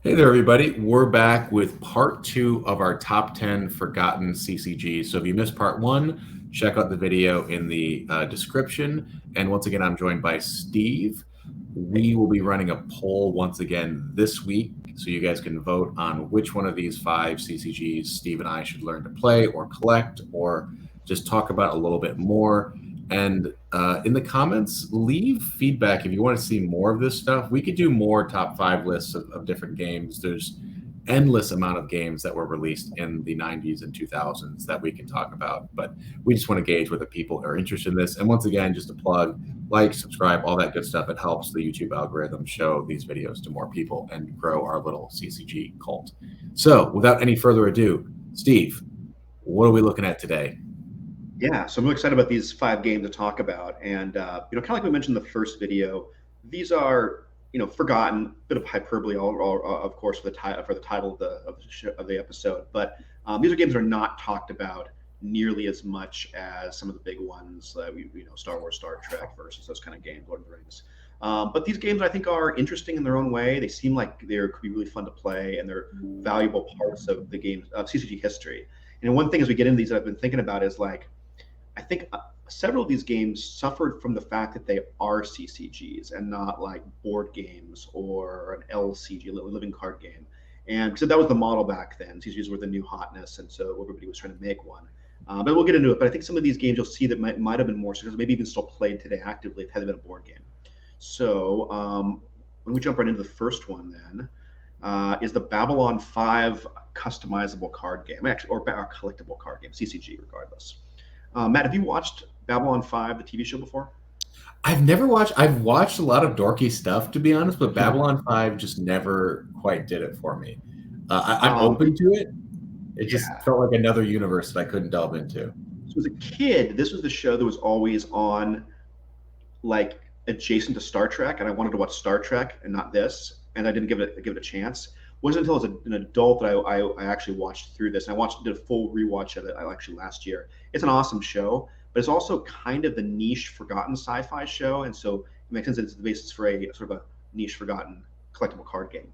Hey there, everybody. We're back with part 2 of our top 10 forgotten CCGs. So if you missed part 1, check out the video in the description. And once again, I'm joined by Steve. We will be running a poll once again this week, so you guys can vote on which one of these 5 CCGs Steve and I should learn to play or collect or just talk about a little bit more. And in the comments, leave feedback if you want to see more of this stuff. We could do more top 5 lists of different games. There's endless amount of games that were released in the 90s and 2000s that we can talk about. But we just want to gauge whether people are interested in this. And once again, just a plug, like, subscribe, all that good stuff. It helps the YouTube algorithm show these videos to more people and grow our little CCG cult. So without any further ado, Steve, what are we looking at today? Yeah, so I'm really excited about these 5 games to talk about, and kind of like we mentioned in the first video, these are forgotten, bit of hyperbole, of course, for the title of the episode, but these are games that are not talked about nearly as much as some of the big ones, Star Wars, Star Trek versus those kind of games, Lord of the Rings. But these games I think are interesting in their own way. They seem like they could be really fun to play, and they're valuable parts of the game's CCG history. And one thing as we get into these that I've been thinking about is like, I think several of these games suffered from the fact that they are CCGs and not like board games or an LCG, living card game. And so that was the model back then. CCGs were the new hotness, and so everybody was trying to make one. But we'll get into it. But I think some of these games you'll see that might have been more successful, maybe even still played today actively had it been a board game. So when we jump right into the first one, then is the Babylon 5 customizable card game, actually, or a collectible card game, CCG, regardless. Matt, have you watched Babylon 5, the TV show, before? I've watched a lot of dorky stuff, to be honest, but Babylon 5 just never quite did it for me. I'm open to it. It just felt like another universe that I couldn't delve into. So as a kid, this was the show that was always on, like, adjacent to Star Trek, and I wanted to watch Star Trek and not this, and I didn't give it a chance. It wasn't until as an adult that I actually watched through this, and did a full rewatch of it actually last year. It's an awesome show, but it's also kind of the niche forgotten sci-fi show, and so it makes sense that it's the basis for a sort of a niche forgotten collectible card game.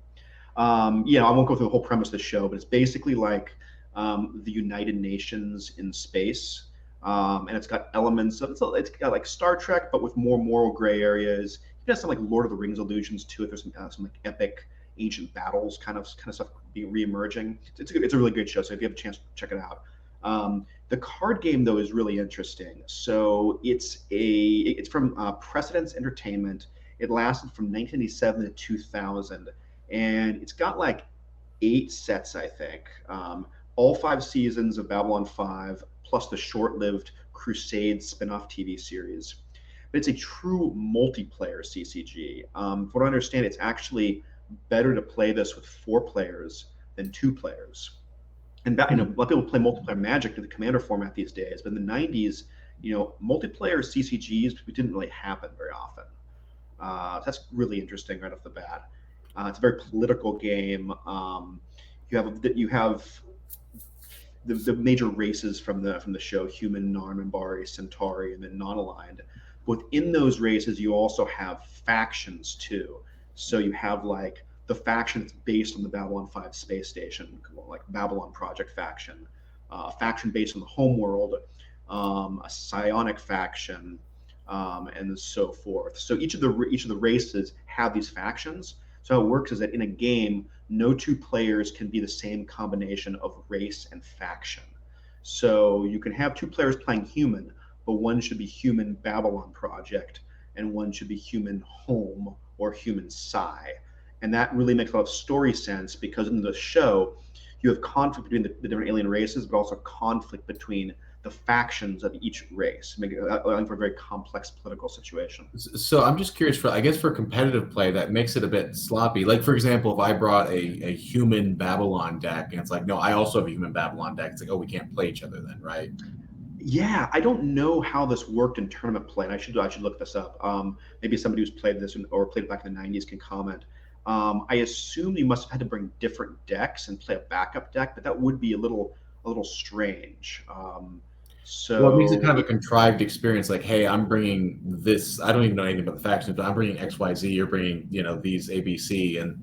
I won't go through the whole premise of the show, but it's basically like the United Nations in space, and it's got elements of it's got like Star Trek, but with more moral gray areas. It has some like Lord of the Rings allusions to it. There's some like epic ancient battles kind of stuff being re-emerging. It's a really good show. So if you have a chance, check it out. The card game though is really interesting. So it's from Precedence Entertainment. It lasted from 1987 to 2000, and it's got like 8 sets, I think. All 5 seasons of Babylon 5, plus the short-lived Crusade spin-off TV series. But it's a true multiplayer CCG. From what I understand, it's actually better to play this with 4 players than 2 players. And a lot of people play multiplayer Magic to the Commander format these days, but in the 90s, multiplayer CCGs didn't really happen very often. That's really interesting right off the bat. It's a very political game. You have the major races from the show: human, Narmanbari, Centauri, and then non-aligned. Within those races, you also have factions too. So you have like the faction that's based on the Babylon 5 space station, like Babylon Project faction, a faction based on the homeworld, a psionic faction, and so forth. So each of the races have these factions. So how it works is that in a game, no 2 players can be the same combination of race and faction. So you can have 2 players playing human, but one should be human Babylon Project, and one should be human home or human psi. And that really makes a lot of story sense because in the show, you have conflict between the different alien races, but also conflict between the factions of each race, allowing for a very complex political situation. So I'm just curious I guess for competitive play, that makes it a bit sloppy. Like, for example, if I brought a human Babylon deck and it's like, no, I also have a human Babylon deck. It's like, oh, we can't play each other then, right? Yeah, I don't know how this worked in tournament play, and I should look this up. Maybe somebody who's played this or played it back in the 90s can comment. I assume you must have had to bring different decks and play a backup deck, but that would be a little strange. Well, it makes it kind of a contrived experience. Like, hey, I'm bringing this. I don't even know anything about the factions, but I'm bringing XYZ. You're bringing, these ABC, and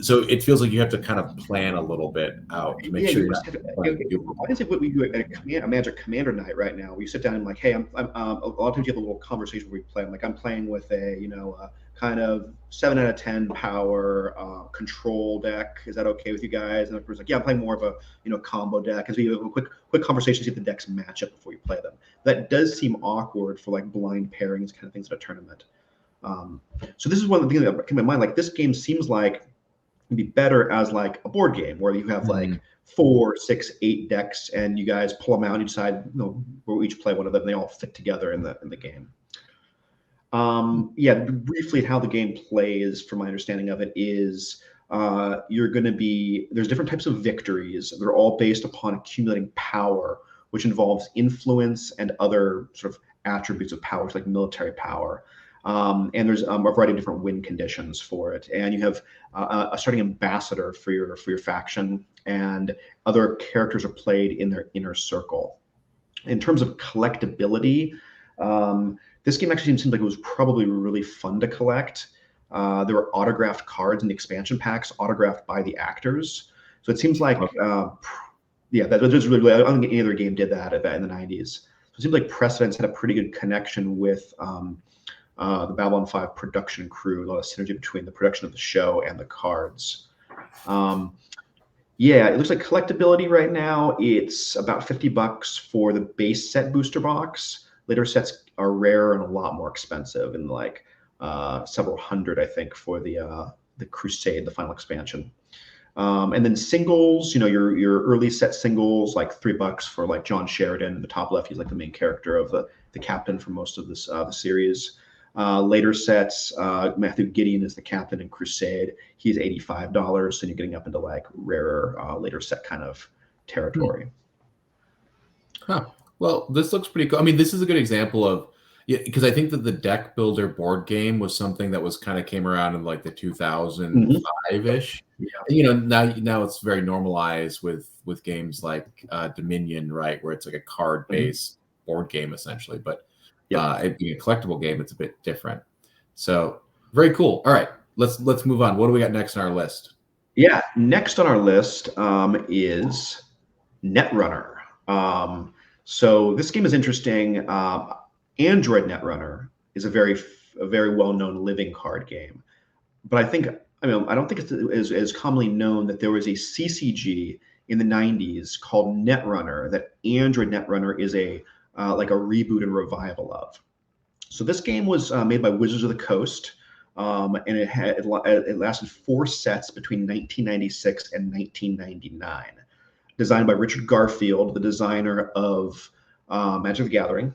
So it feels like you have to kind of plan a little bit out to make Yeah, sure you you're just not have to. playing It duplicate. reminds me of what we do at a Magic Commander night right now. We sit down and like, hey, a lot of times you have a little conversation where we play. I'm playing with a kind of 7 out of 10 power control deck. Is that okay with you guys? And the person's like, yeah, I'm playing more of a combo deck. As we have a quick conversation, see if the decks match up before you play them. That does seem awkward for like blind pairings kind of things at a tournament. So this is one of the things that came to my mind. Like this game seems like be better as like a board game where you have like 4, 6, 8 decks, and you guys pull them out and you decide, we'll each play one of them. And they all fit together in the game. Yeah, briefly, how the game plays, from my understanding of it, is there's different types of victories. They're all based upon accumulating power, which involves influence and other sort of attributes of power, like military power. And there's a variety of different win conditions for it. And you have a starting ambassador for your faction, and other characters are played in their inner circle. In terms of collectability, this game actually seems like it was probably really fun to collect. There were autographed cards in the expansion packs, autographed by the actors. So it seems like, yeah, that was really. I don't think any other game did that in the '90s. So it seems like Precedence had a pretty good connection with the Babylon 5 production crew, a lot of synergy between the production of the show and the cards. Yeah, it looks like collectability right now, it's about $50 for the base set booster box. Later sets are rare and a lot more expensive, and like several hundred, I think, for the Crusade, the final expansion. And then singles, your early set singles, like $3 for like John Sheridan in the top left. He's like the main character of the captain for most of this the series. Later sets, Matthew Gideon is the captain in Crusade. He's $85, so you're getting up into like rarer later set kind of territory. Huh. Well, this looks pretty cool. I mean, this is a good example of, yeah, because I think that the deck builder board game was something that was kind of came around in like the 2005-ish. Yeah. Now it's very normalized with games like Dominion, right, where it's like a card-based board game essentially. But it being a collectible game, it's a bit different. So very cool. All right, let's move on. What do we got next on our list? Yeah, next on our list is Netrunner. So this game is interesting. Android Netrunner is a very well-known living card game, but I don't think it's as commonly known that there was a CCG in the '90s called Netrunner that Android Netrunner is a like a reboot and revival of. So this game was made by Wizards of the Coast, and it lasted 4 sets between 1996 and 1999. Designed by Richard Garfield, the designer of Magic the Gathering.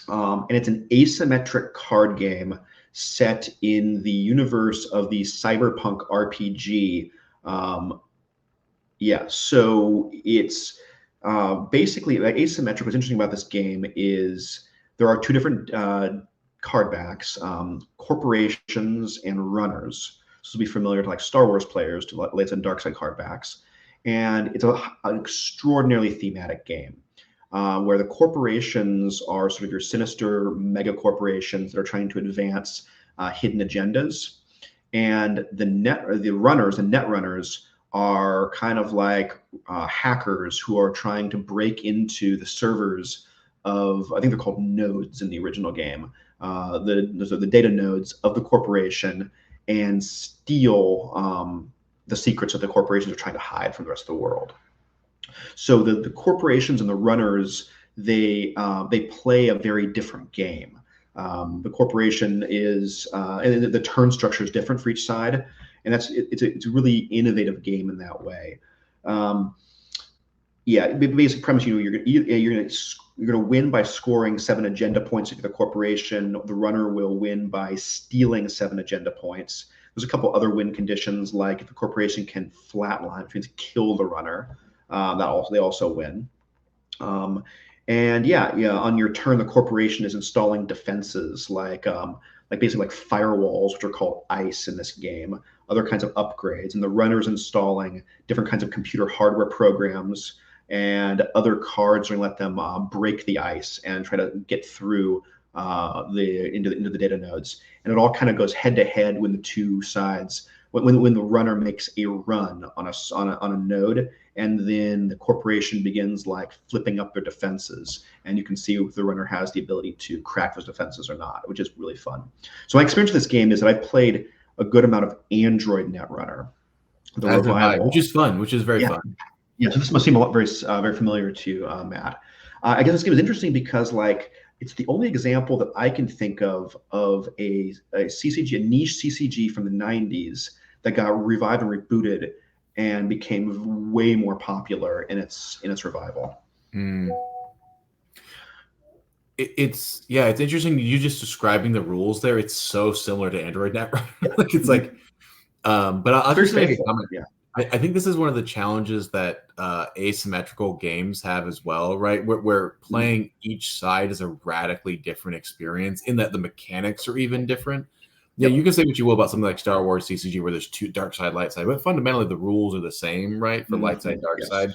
And it's an asymmetric card game set in the universe of the cyberpunk RPG. So it's basically asymmetric. What's interesting about this game is there are 2 different card backs, corporations and runners. This will be familiar to like Star Wars players, to lights and dark side card backs. And it's an extraordinarily thematic game where the corporations are sort of your sinister mega corporations that are trying to advance hidden agendas. And the netrunners are kind of like hackers who are trying to break into the servers of, I think they're called nodes in the original game, the data nodes of the corporation, and steal the secrets that the corporations are trying to hide from the rest of the world. So the corporations and the runners, they play a very different game. The corporation is, and the turn structure is different for each side, and it's a really innovative game in that way. Basic premise, you're gonna win by scoring 7 agenda points if the corporation. The runner will win by stealing 7 agenda points. There's a couple other win conditions, like if the corporation can flatline, which means kill the runner, they also win. On your turn, the corporation is installing defenses like basically like firewalls, which are called ice in this game, other kinds of upgrades, and the runner's installing different kinds of computer hardware programs and other cards, and let them break the ice and try to get through into the data nodes. And it all kind of goes head to head when the 2 sides when the runner makes a run on a node, and then the corporation begins like flipping up their defenses, and you can see if the runner has the ability to crack those defenses or not, which is really fun. So my experience with this game is that I played a good amount of Android Netrunner, the As have I, which revival. is fun, which is very Yeah, fun. yeah. So this must seem a lot very familiar to Matt. I guess this game is interesting because like it's the only example that I can think of a CCG, a niche CCG from the '90s that got revived and rebooted and became way more popular in its revival. Mm. It's interesting. You just describing the rules there. It's so similar to Android Netrunner. Like it's like, but I'll Very just make a faithful. comment. Yeah. I think this is one of the challenges that asymmetrical games have as well, right? Where playing each side is a radically different experience in that the mechanics are even different. Yeah, Yep. you can say what you will about something like Star Wars CCG where there's two dark side, light side, but fundamentally the rules are the same, right? For light side, dark Yes. side.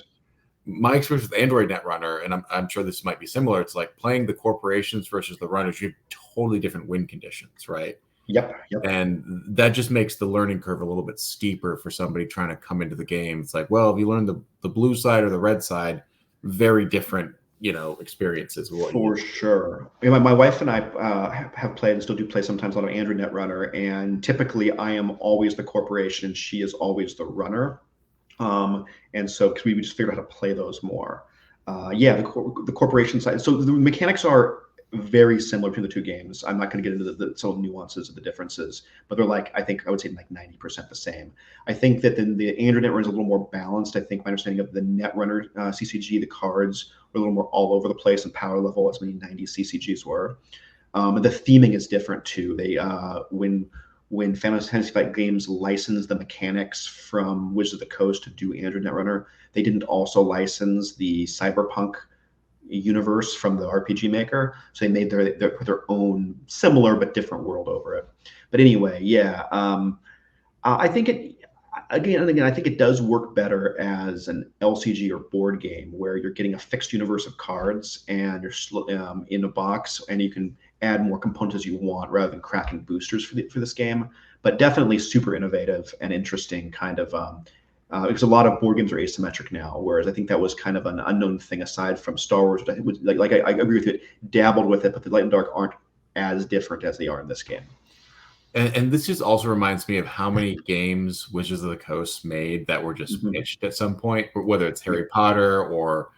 My experience with Android Netrunner, and I'm sure this might be similar, it's like playing the corporations versus the runners. You have totally different win conditions, right? Yep. And that just makes the learning curve a little bit steeper for somebody trying to come into the game. It's like, well, if you learn the blue side or the red side, very different, experiences. For sure. My wife and I have played and still do play sometimes a lot of Android Netrunner, and typically I am always the corporation and she is always the runner. And so because we just figured out how to play those more. The corporation side. So the mechanics are very similar between the two games. I'm not going to get into the subtle nuances of the differences, but they're like, I think I would say like 90% the same. I think that the Android Netrunner is a little more balanced. I think my understanding of the Netrunner CCG, the cards were a little more all over the place and power level, as many 90s CCGs were. The theming is different too. They when Fantasy Flight Games licensed the mechanics from Wizards of the Coast to do Android Netrunner, they didn't also license the cyberpunk universe from the RPG Maker. So they made their own similar but different world over it. But anyway, yeah, I think it again and again. I think it does work better as an LCG or board game where you're getting a fixed universe of cards and you're in a box and you can add more components as you want rather than cracking boosters for this game. But definitely super innovative and interesting kind of because a lot of board games are asymmetric now, whereas I think that was kind of an unknown thing aside from Star Wars. Which I think was I agree with it, dabbled with it, but the light and dark aren't as different as they are in this game. And this just also reminds me of how many games Wizards of the Coast made that were just pitched at some point, whether it's Harry Potter or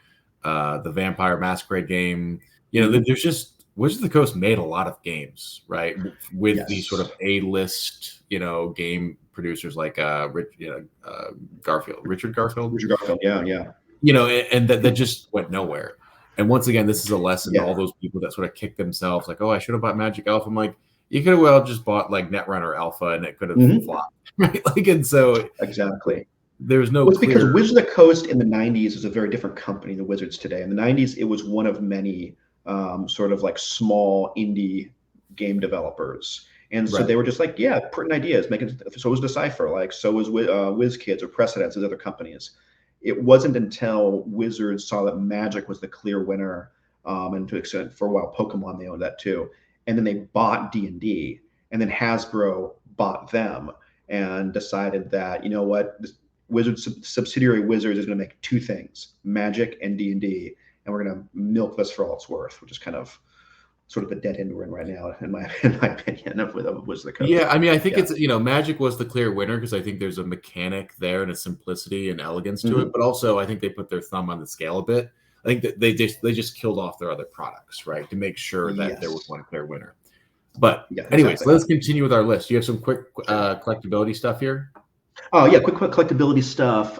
the Vampire Masquerade game. There's just Wizards of the Coast made a lot of games, right? With these sort of A-list, game producers like Richard Garfield. Yeah. And that just went nowhere. And once again, this is a lesson to all those people that sort of kick themselves, like, oh, I should have bought Magic Alpha. I'm like, you could have well just bought like Netrunner Alpha, and it could have flopped, right? Like, and so exactly. There's no. It's because Wizards of the Coast in the '90s is a very different company than Wizards today. In the '90s, it was one of many sort of like small indie game developers. And so they were just like, yeah, putting ideas, making. So was Decipher, like so was WizKids or Precedence, and other companies. It wasn't until Wizards saw that Magic was the clear winner, and to extent for a while, Pokemon they owned that too, and then they bought D&D, and then Hasbro bought them and decided that this Wizards subsidiary Wizards is going to make two things: Magic and D&D, and we're going to milk this for all it's worth, which is kind of sort of the dead end we're in right now, in my opinion, of Wizards of the Coast. Yeah, I mean, I think it's Magic was the clear winner because I think there's a mechanic there and a simplicity and elegance to it, but also I think they put their thumb on the scale a bit. I think that they just killed off their other products, right, to make sure that there was one clear winner. But anyways, let's continue with our list. You have some quick collectability stuff here. Oh yeah, quick collectability stuff.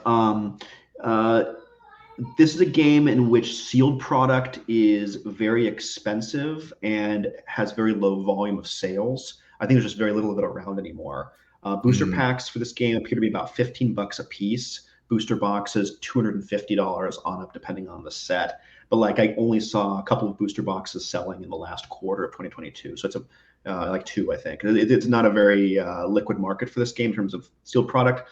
This is a game in which sealed product is very expensive and has very low volume of sales. I think there's just very little of it around anymore. Booster packs for this game appear to be about $15 a piece. Booster boxes, $250 on up, depending on the set. But like I only saw a couple of booster boxes selling in the last quarter of 2022. So it's like two, I think. It's not a very liquid market for this game in terms of sealed product.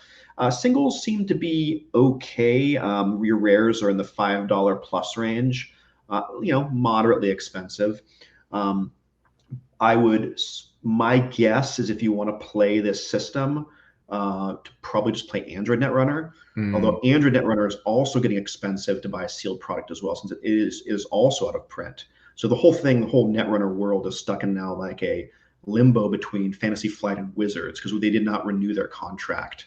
Singles seem to be okay. Your rares are in the $5 plus range. Moderately expensive. My guess is if you want to play this system, to probably just play Android Netrunner. Mm, Although Android Netrunner is also getting expensive to buy a sealed product as well, since it is also out of print. So the whole thing, the whole Netrunner world is stuck in now like a limbo between Fantasy Flight and Wizards because they did not renew their contract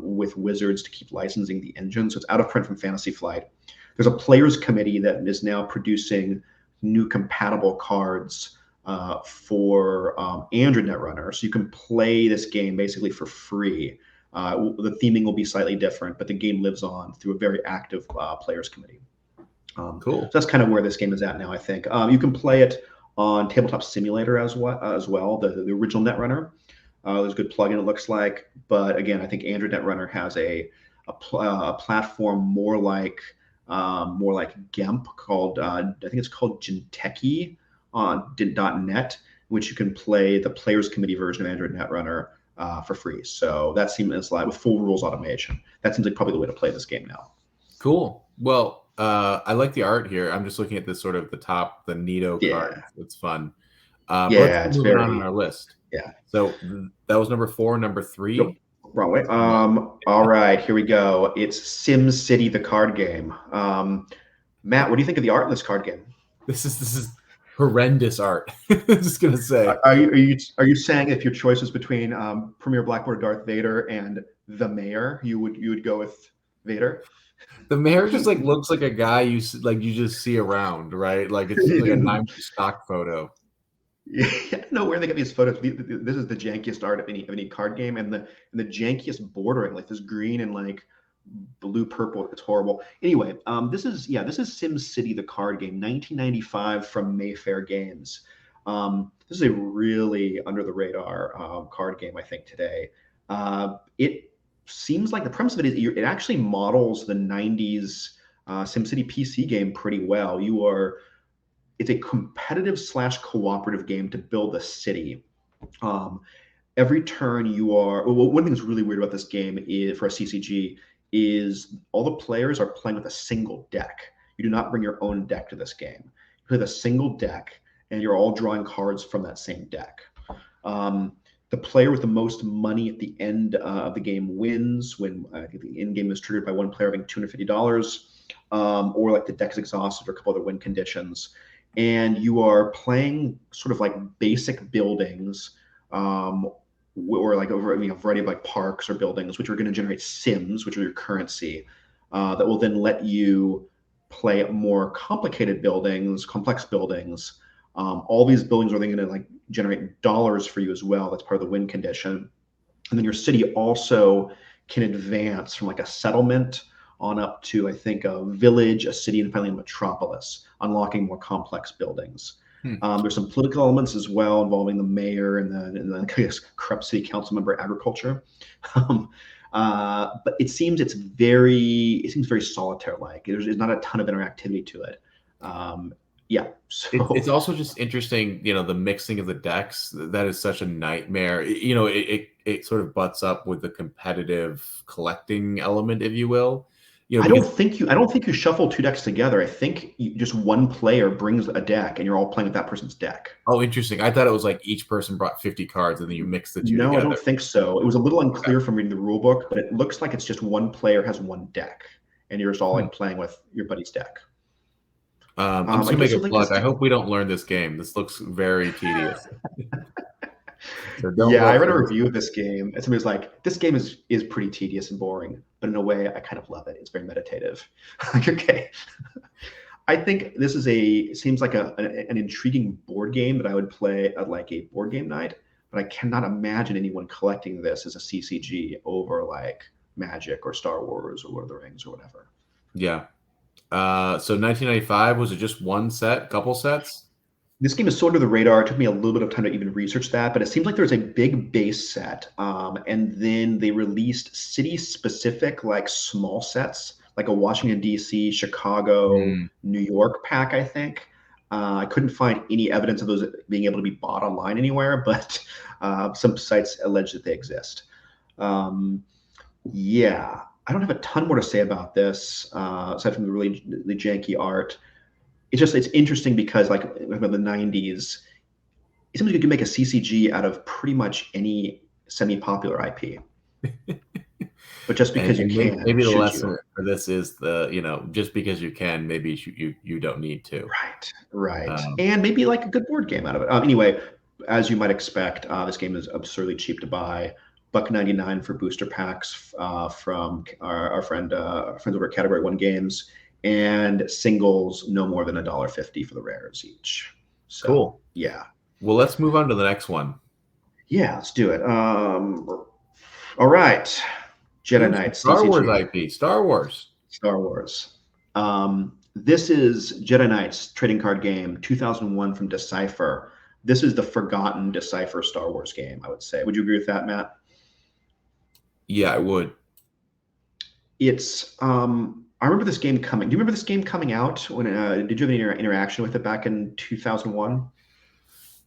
with Wizards to keep licensing the engine. So it's out of print from Fantasy Flight. There's a players committee that is now producing new compatible cards for Android Netrunner. So you can play this game basically for free. The theming will be slightly different, but the game lives on through a very active players committee. So cool. that's kind of where this game is at now, I think. You can play it on Tabletop Simulator as well, the original Netrunner. There's a good plugin, it looks like. But again, I think Android Netrunner has a platform more like GEMP called, I think it's called Jinteki on .net, in which you can play the Players Committee version of Android Netrunner for free. So that seems like with full rules automation. That seems like probably the way to play this game now. Cool. Well, I like the art here. I'm just looking at this sort of the Nito card. Yeah, It's fun. But let's yeah, keep it's moving on very our list. yeah. So that was number 4. Number Nope, 3. wrong way. All right, here we go. It's Sim City, the card game. Matt, what do you think of the art in this card game? This is horrendous art. I'm just gonna say Are you saying if your choice was between Premier Blackboard Darth Vader and the Mayor, you would go with Vader? the mayor just like looks like a guy you just see around, right? Like it's just like a 90s stock photo. Yeah, I don't know where they get these photos. This is the jankiest art of any card game, and the jankiest bordering, like this green and like blue purple. It's horrible. Anyway, this is Sim City, the card game, 1995 from Mayfair Games. This is a really under the radar card game, I think today. It seems like the premise of it is it actually models the 90s SimCity PC game pretty well. It's a competitive / cooperative game to build a city. Um, every turn one thing that's really weird about this game is for a CCG is all the players are playing with a single deck. You do not bring your own deck to this game. You play with a single deck, and you're all drawing cards from that same deck. The player with the most money at the end of the game wins when I think the end game is triggered by one player having $250, or like the deck is exhausted or a couple other win conditions. And you are playing sort of like basic buildings, or like over a variety of like parks or buildings, which are going to generate sims, which are your currency, that will then let you play more complicated buildings, complex buildings. All these buildings are then going to like generate dollars for you as well. That's part of the win condition. And then your city also can advance from like a settlement on up to, I think, a village, a city, and finally a metropolis, unlocking more complex buildings. There's some political elements as well involving the mayor and the I guess, corrupt city council member agriculture. But it seems very solitaire-like. There's not a ton of interactivity to it. Yeah. So It's also just interesting, the mixing of the decks. That is such a nightmare. It sort of butts up with the competitive collecting element, if you will. I don't think you shuffle two decks together. I think just one player brings a deck, and you're all playing with that person's deck. Oh, interesting. I thought it was like each person brought 50 cards, and then you mix the two No, together. I don't think so. It was a little unclear from reading the rule book, but it looks like it's just one player has one deck, and you're just all like playing with your buddy's deck. I'm just gonna make a plug. I hope we don't learn this game. This looks very tedious. Yeah, I read a review of this game, and somebody was like, "This game is pretty tedious and boring, but in a way, I kind of love it. It's very meditative." Like, okay, I think this seems like an intriguing board game that I would play at like a board game night, but I cannot imagine anyone collecting this as a CCG over like Magic or Star Wars or Lord of the Rings or whatever. Yeah. So 1995, was it just one set, couple sets? This game is so under the radar. It took me a little bit of time to even research that, but it seems like there's a big base set, and then they released city-specific, like small sets, like a Washington D.C., Chicago, New York pack. I think I couldn't find any evidence of those being able to be bought online anywhere, but some sites allege that they exist. Yeah, I don't have a ton more to say about this aside from the janky art. It's interesting because like in the 90s, it seems like you can make a CCG out of pretty much any semi-popular IP. But just because you And can, maybe the should lesson you? for this is just because you can, maybe you don't need to. Right, right. Um, And maybe like a good board game out of it. Anyway, as you might expect, this game is absurdly cheap to buy. $1.99 for booster packs from our friends over at Category One Games, and singles no more than $1.50 for the rares each. So cool. yeah, Well, let's move on to the next one. yeah, let's do it. All right, Jedi Ooh, some Knights Star Wars CCG. IP, Star Wars. Star Wars. This is Jedi Knights trading card game 2001 from Decipher. This is the forgotten Decipher Star Wars game, I would say. Would you agree with that, Matt? Yeah, I would. I remember this game coming. Do you remember this game coming out? Did you have any interaction with it back in 2001?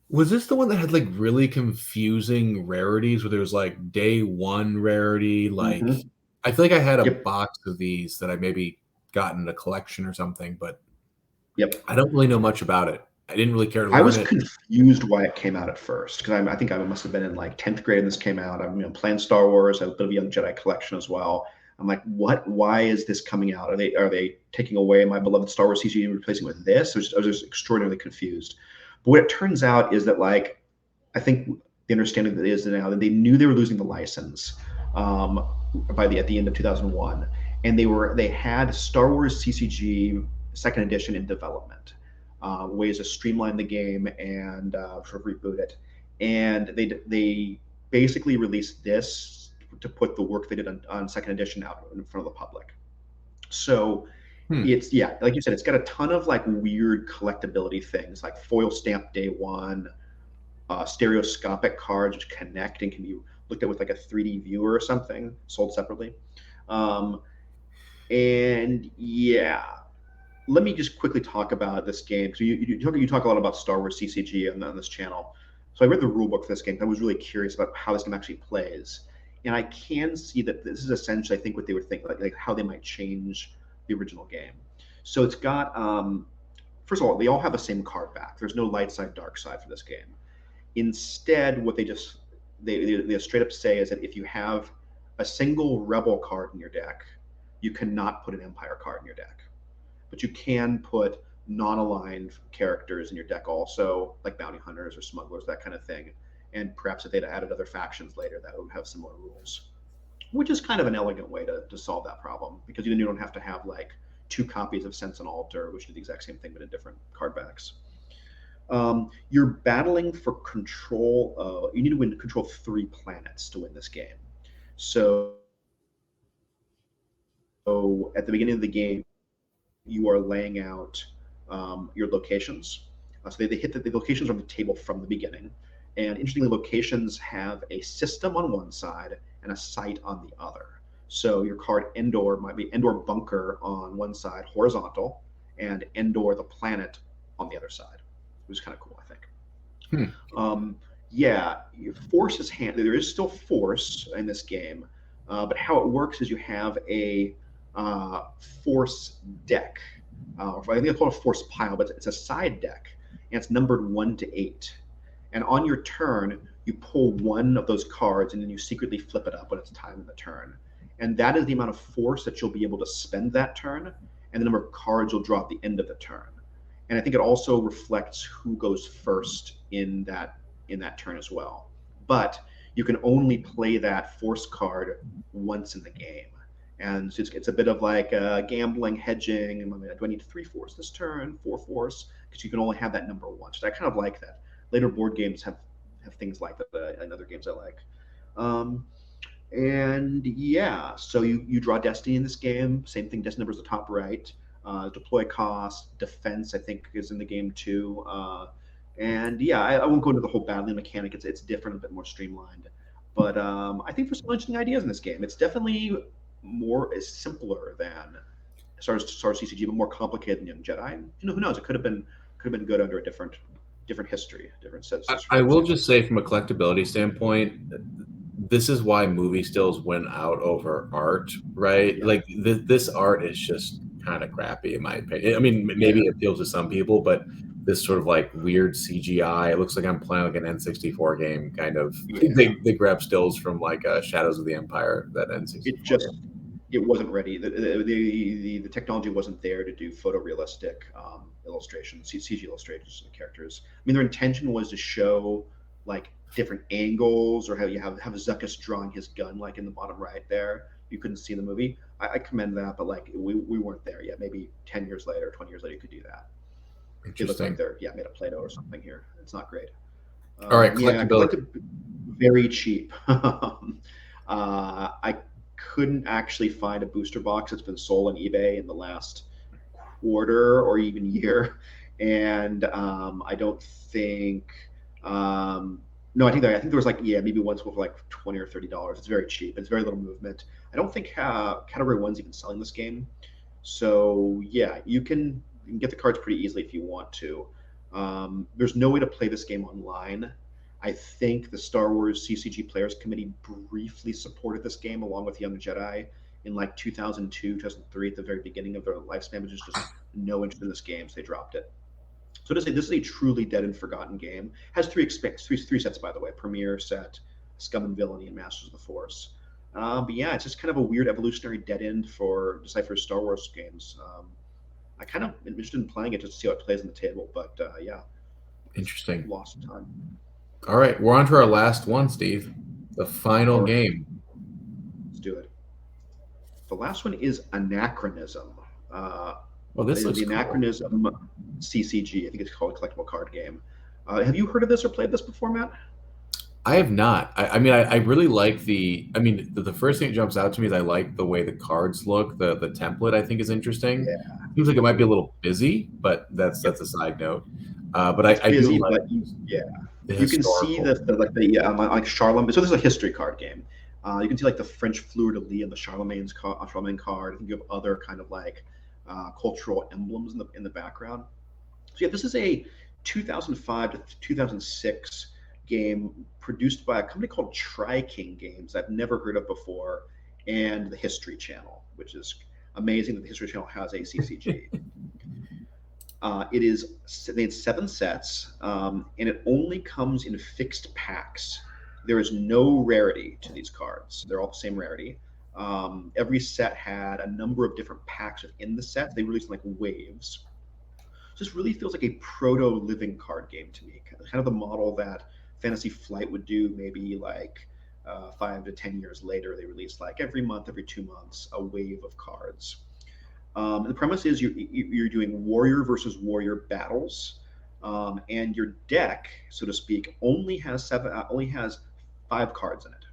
Was this the one that had like really confusing rarities where there was like day one rarity? Like, Mm-hmm. I feel like I had a Yep. box of these that I maybe got in a collection or something, but Yep. I don't really know much about it. I didn't really care to I learn was it. confused why it came out at first because I think I must have been in like 10th grade when this came out. I'm playing Star Wars. I have a bit of a Young Jedi collection as well. I'm like, what? Why is this coming out? Are they taking away my beloved Star Wars CG and replacing it with this? I was just extraordinarily confused. But what it turns out is that like I think the understanding that is now that they knew they were losing the license um, at the end of 2001, and they had Star Wars CCG second edition in development, ways to streamline the game and sort of reboot it, and they basically released this to put the work they did on second edition out in front of the public. So Hmm. it's yeah, like you said, it's got a ton of like weird collectability things like foil stamp day one, stereoscopic cards which connect and can be looked at with like a 3D viewer or something, sold separately. Um, and yeah, let me just quickly talk about this game because you talk a lot about Star Wars CCG on this channel. So I read the rule book for this game. I was really curious about how this game actually plays, and I can see that this is essentially, I think, what they were thinking, like how they might change the original game. So it's got first of all, they all have the same card back. There's no light side, dark side for this game. Instead, what they straight up say is that if you have a single rebel card in your deck, you cannot put an empire card in your deck, but you can put non-aligned characters in your deck also, like bounty hunters or smugglers, that kind of thing. And perhaps if they'd added other factions later, that would have similar rules, which is kind of an elegant way to solve that problem because then you don't have to have like two copies of Sense and Alter, which do the exact same thing but in different card backs. You're battling for control. You need to win control 3 planets to win this game. So at the beginning of the game, you are laying out your locations. So they hit the locations on the table from the beginning. And interestingly, locations have a system on one side and a site on the other. So your card Endor might be Endor Bunker on one side, horizontal, and Endor the planet on the other side, which is kind of cool, I think. Hmm. Yeah, force is hand. There is still force in this game, but how it works is you have a force deck. I think it's called a force pile, but it's a side deck, and it's numbered 1 to 8. And on your turn, you pull one of those cards, and then you secretly flip it up when it's time in the turn. And that is the amount of force that you'll be able to spend that turn, and the number of cards you'll draw at the end of the turn. And I think it also reflects who goes first in that turn as well. But you can only play that force card once in the game. And so it's a bit of like gambling, hedging. Do I need 3 force this turn, 4 force? Because you can only have that number once. So I kind of like that. Later board games have things like that and other games I like. Um, and yeah, so you draw Destiny in this game. Same thing, Destiny numbers the top right. Deploy cost, defense, I think, is in the game too. And yeah, I won't go into the whole battling mechanic. It's different, a bit more streamlined. But I think there's some interesting ideas in this game. It's definitely is simpler than Star CCG, but more complicated than Young Jedi. And, who knows? It could have been good under a different history, different set of I will just circumstances. say, from a collectability standpoint, this is why movie stills win out over art, right? Yeah, Like this art is just kind of crappy in my opinion. I mean, yeah, maybe it appeals to some people, but this sort of like weird CGI. It looks like I'm playing like an N64 game, kind of. Yeah, They grab stills from like Shadows of the Empire, that it N64 just game. it wasn't ready. The technology wasn't there to do photorealistic illustrations, CG illustrations of the characters. I mean, their intention was to show like different angles, or how you have Zuckuss drawing his gun like in the bottom right there. You couldn't see in the movie. I commend that, but like we weren't there yet. Maybe 10 years later, 20 years later, you could do that. They look like Interesting. they're made of Play-Doh or something here. It's not great. All right, Yeah, collectability. collected very cheap. I couldn't actually find a booster box that's been sold on eBay in the last quarter or even year, and I don't think. No, I think there was like, yeah, maybe one's for like $20 or $30. It's very cheap. It's very little movement. I don't think Category One's even selling this game. So yeah, you can get the cards pretty easily if you want to. There's no way to play this game online. I think the Star Wars CCG Players Committee briefly supported this game along with Young Jedi in like 2002, 2003 at the very beginning of their lifespan, but just no interest in this game, so they dropped it. So to say this is a truly dead and forgotten game. Has three sets, by the way: Premiere set, Scum and Villainy, and Masters of the Force. But yeah, it's just kind of a weird evolutionary dead end for Decipher's Star Wars games. I kind of am interested in playing it just to see how it plays on the table, but yeah, just Interesting. lost time. All right, we're on to our last one, Steve. The final All right, game. let's do it. The last one is Anachronism. Uh, Well, this looks the cool. Anachronism CCG, I think it's called a collectible card game. Have you heard of this or played this before, Matt? I have not. I mean, I really like the. I mean, the first thing that jumps out to me is I like the way the cards look. The template I think is interesting. Yeah, Seems like it I might be a agree. little busy, but that's Yep. a side note. But It's I do busy, like but yeah, the you can see historical. like Charlemagne. So this is a history card game. You can see like the French fleur de lis and the Charlemagne card. I think you have other kind of like cultural emblems in the background. So yeah, this is a 2005 to 2006 game produced by a company called Tri-King Games I've never heard of before, and the History Channel, which is amazing that the History Channel has a CCG. They had 7 sets, and it only comes in fixed packs. There is no rarity to these cards; they're all the same rarity. Every set had a number of different packs within the set. They released like waves. So this really feels like a proto living card game to me, kind of the model that Fantasy Flight would do, maybe like 5 to 10 years later. They release like every month, every 2 months, a wave of cards. And the premise is you're doing warrior versus warrior battles, and your deck, so to speak, only has 5 cards in it.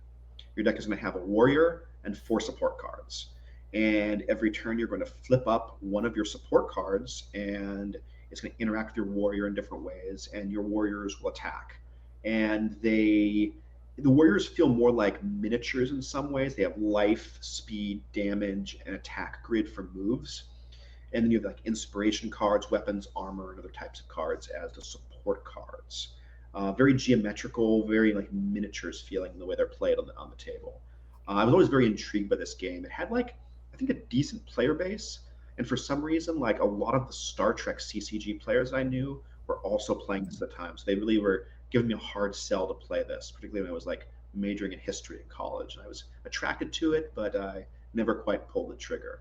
Your deck is going to have a warrior and 4 support cards. And every turn, you're going to flip up one of your support cards, and it's going to interact with your warrior in different ways, and your warriors will attack. And the warriors feel more like miniatures in some ways. They have life, speed, damage, and attack grid for moves. And then you have like inspiration cards, weapons, armor, and other types of cards as the support cards. Very geometrical, very like miniatures feeling the way they're played on the table. I was always very intrigued by this game. It had like I think a decent player base, and for some reason, like a lot of the Star Trek CCG players I knew were also playing this at the time. So they really were giving me a hard sell to play this, particularly when I was like majoring in history in college. And I was attracted to it, but I never quite pulled the trigger.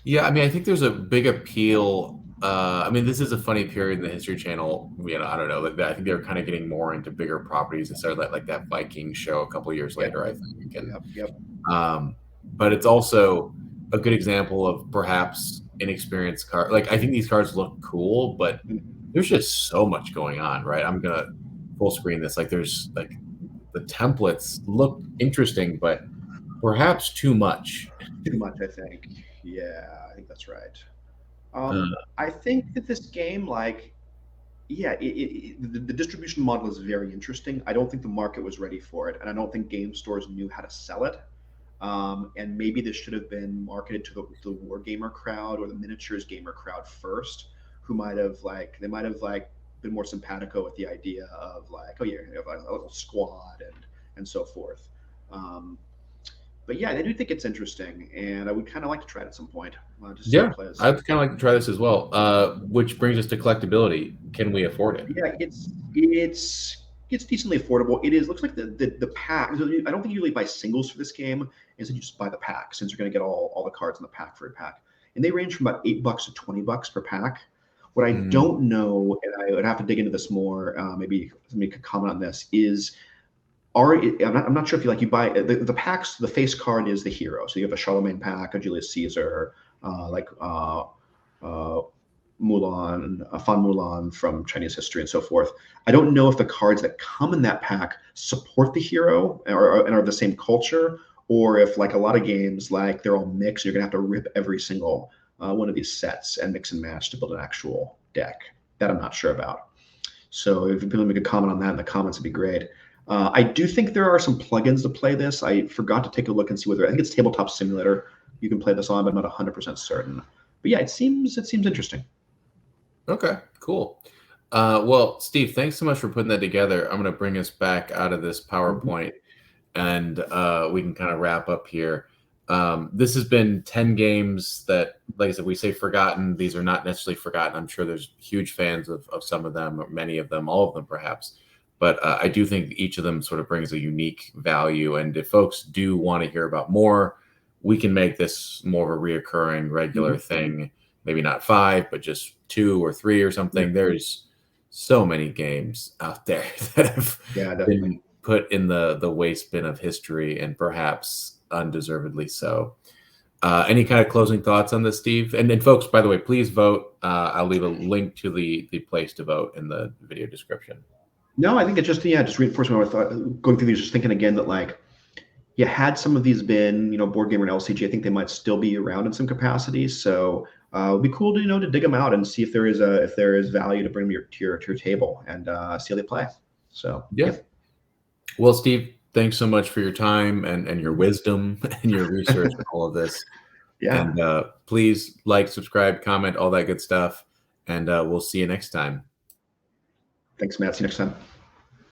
Yeah, I mean, I think there's a big appeal. I mean, this is a funny period in the History Channel. You know, I don't know. I think they were kind of getting more into bigger properties instead of like that Viking show a couple years Yep, later, I think. And yep. um, but it's also a good example of perhaps inexperienced card. Like I think these cards look cool, but Mhm. there's just so much going on, right? I'm gonna full screen this. Like there's like the templates look interesting, but perhaps too much. Too much, I think. Yeah, I think that's right. Uh, I think that this game, like, yeah, the distribution model is very interesting. I don't think the market was ready for it, and I don't think game stores knew how to sell it. And maybe this should have been marketed to the war gamer crowd or the miniatures gamer crowd first, who might have like been more simpatico with the idea of like, oh yeah, you have a little squad and so forth. Um, But yeah, I do think it's interesting, and I would kind of like to try it at some point, just see how Yeah, it plays. I'd kind of like to try this as well. Which brings us to collectability. Can we afford it? Yeah, it's decently affordable. It is looks like the pack. I don't think you really buy singles for this game. Instead, you just buy the pack since you're going to get all the cards in the pack for a pack, and they range from about $8 to $20 per pack. What I Mm, don't know, and I would have to dig into this more. Maybe somebody could comment on this. Is are I'm not sure if you buy the packs. The face card is the hero. So you have a Charlemagne pack, a Julius Caesar, like uh, Mulan, Fan Mulan from Chinese history, and so forth. I don't know if the cards that come in that pack support the hero and are the same culture, or if like a lot of games, like they're all mixed. You're gonna have to rip every single one of these sets and mix and match to build an actual deck. That I'm not sure about. So if people make a comment on that in the comments, it'd be great. I do think there are some plugins to play this. I forgot to take a look and see whether I think it's Tabletop Simulator. You can play this on, but I'm not 100% certain. But yeah, it seems interesting. okay, cool. Well, Steve, thanks so much for putting that together. I'm going to bring us back out of this Mhm. PowerPoint, and we can kind of wrap up here. This has been 10 games that, like I said, we say forgotten. These are not necessarily forgotten. I'm sure there's huge fans of some of them, or many of them, all of them perhaps. But I do think each of them sort of brings a unique value. And if folks do want to hear about more, we can make this more of a reoccurring, regular Mhm. thing. Maybe not 5, but just 2 or 3 or Yeah, something. There's so many games out there that have yeah, definitely. been put in the waste bin of history, and perhaps undeservedly so. Any kind of closing thoughts on this, Steve? And then, folks, by the way, please vote. I'll leave a link to the place to vote in the video description. No, I think it's just reinforcing what I thought. Going through these, just thinking again that yeah, had some of these been Board Gamer and LCG, I think they might still be around in some capacity. So it'd be cool to to dig them out and see if there is value to bring them to your table and see how they play. So Yeah. yeah, Well, Steve, thanks so much for your time and your wisdom and your research and all of this. yeah. And please like, subscribe, comment, all that good stuff. And we'll see you next time. Thanks, Matt. See you next time.